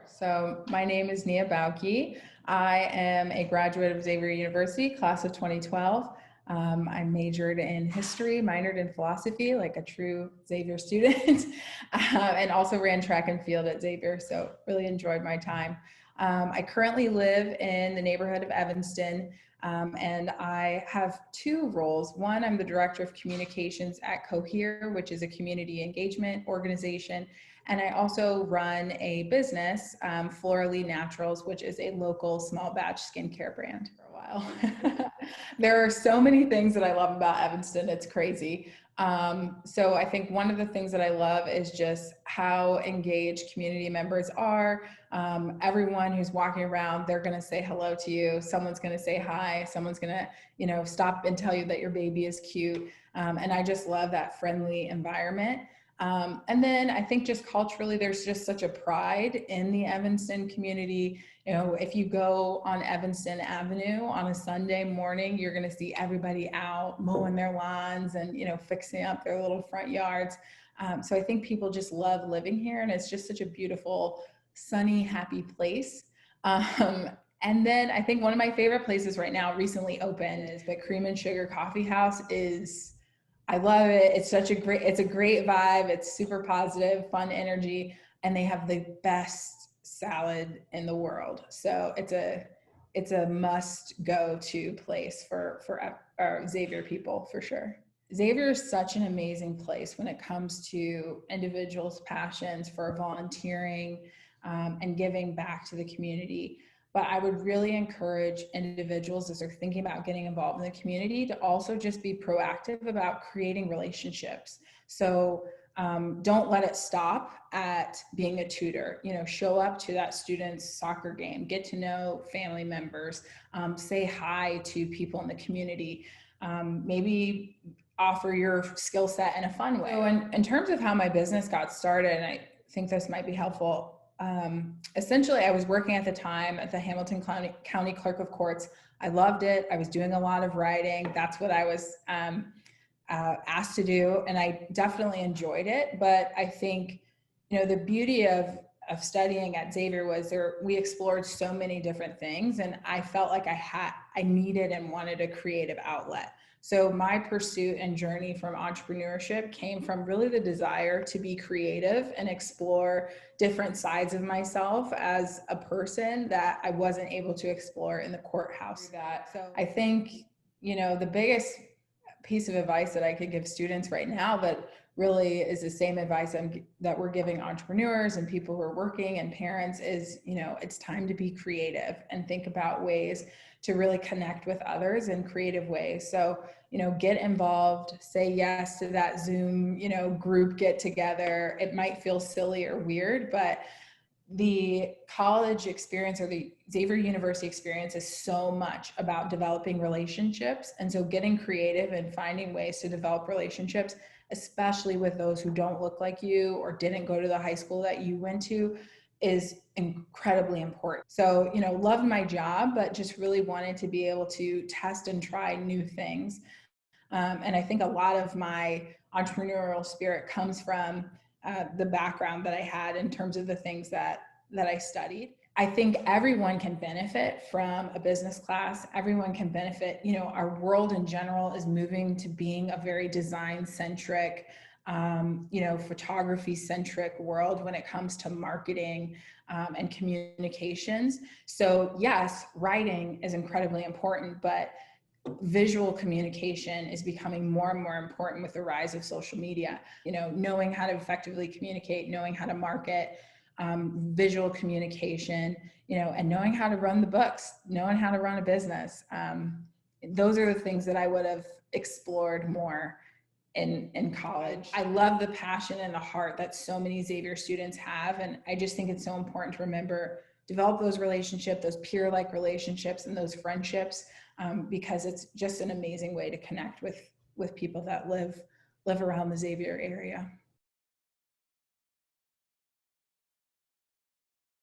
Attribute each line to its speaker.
Speaker 1: So my name is Nia Bauke. I am a graduate of Xavier University, class of 2012. I majored in history, minored in philosophy, like a true Xavier student, and also ran track and field at Xavier, so really enjoyed my time. I currently live in the neighborhood of Evanston, and I have two roles. One, I'm the Director of Communications at Cohere, which is a community engagement organization. And I also run a business, Florally Naturals, which is a local small batch skincare brand for a while. There are so many things that I love about Evanston. It's crazy. So I think one of the things that I love is just how engaged community members are. Everyone who's walking around, they're going to say hello to you. Someone's going to say hi. Someone's going to, stop and tell you that your baby is cute. And I just love that friendly environment. And then I think just culturally, there's just such a pride in the Evanston community. If you go on Evanston Avenue on a Sunday morning, you're going to see everybody out mowing their lawns and, fixing up their little front yards. So I think people just love living here, and it's just such a beautiful, sunny, happy place. And then I think one of my favorite places right now recently opened is the Cream and Sugar Coffee House. I love it. It's a great vibe. It's super positive, fun energy, and they have the best salad in the world. So it's a must go to place for our Xavier people for sure. Xavier is such an amazing place when it comes to individuals' passions for volunteering and giving back to the community. But I would really encourage individuals as they're thinking about getting involved in the community to also just be proactive about creating relationships. So don't let it stop at being a tutor. Show up to that student's soccer game, get to know family members, say hi to people in the community, maybe offer your skill set in a fun way. So in terms of how my business got started, and I think this might be helpful, essentially I was working at the time at the Hamilton County Clerk of Courts. I loved it. I was doing a lot of writing. That's what I was asked to do, and I definitely enjoyed it. But I think, the beauty of studying at Xavier was we explored so many different things, and I felt like I needed and wanted a creative outlet. So my pursuit and journey from entrepreneurship came from really the desire to be creative and explore different sides of myself as a person that I wasn't able to explore in the courthouse. So I think, the biggest piece of advice that I could give students right now that really is the same advice that we're giving entrepreneurs and people who are working and parents is, it's time to be creative and think about ways to really connect with others in creative ways. So, get involved, say yes to that Zoom, group get together. It might feel silly or weird, but the college experience or the Xavier University experience is so much about developing relationships. And so getting creative and finding ways to develop relationships, especially with those who don't look like you or didn't go to the high school that you went to, is incredibly important. So, loved my job, but just really wanted to be able to test and try new things. And I think a lot of my entrepreneurial spirit comes from the background that I had in terms of the things that I studied. I think everyone can benefit from a business class. Everyone can benefit. Our world in general is moving to being a very design-centric, photography-centric world when it comes to marketing and communications. So yes, writing is incredibly important, but visual communication is becoming more and more important with the rise of social media. Knowing how to effectively communicate, knowing how to market, visual communication, and knowing how to run the books, knowing how to run a business. Those are the things that I would have explored more in college. I love the passion and the heart that so many Xavier students have. And I just think it's so important to remember, develop those relationships, those peer-like relationships and those friendships, because it's just an amazing way to connect with people that live around the Xavier area.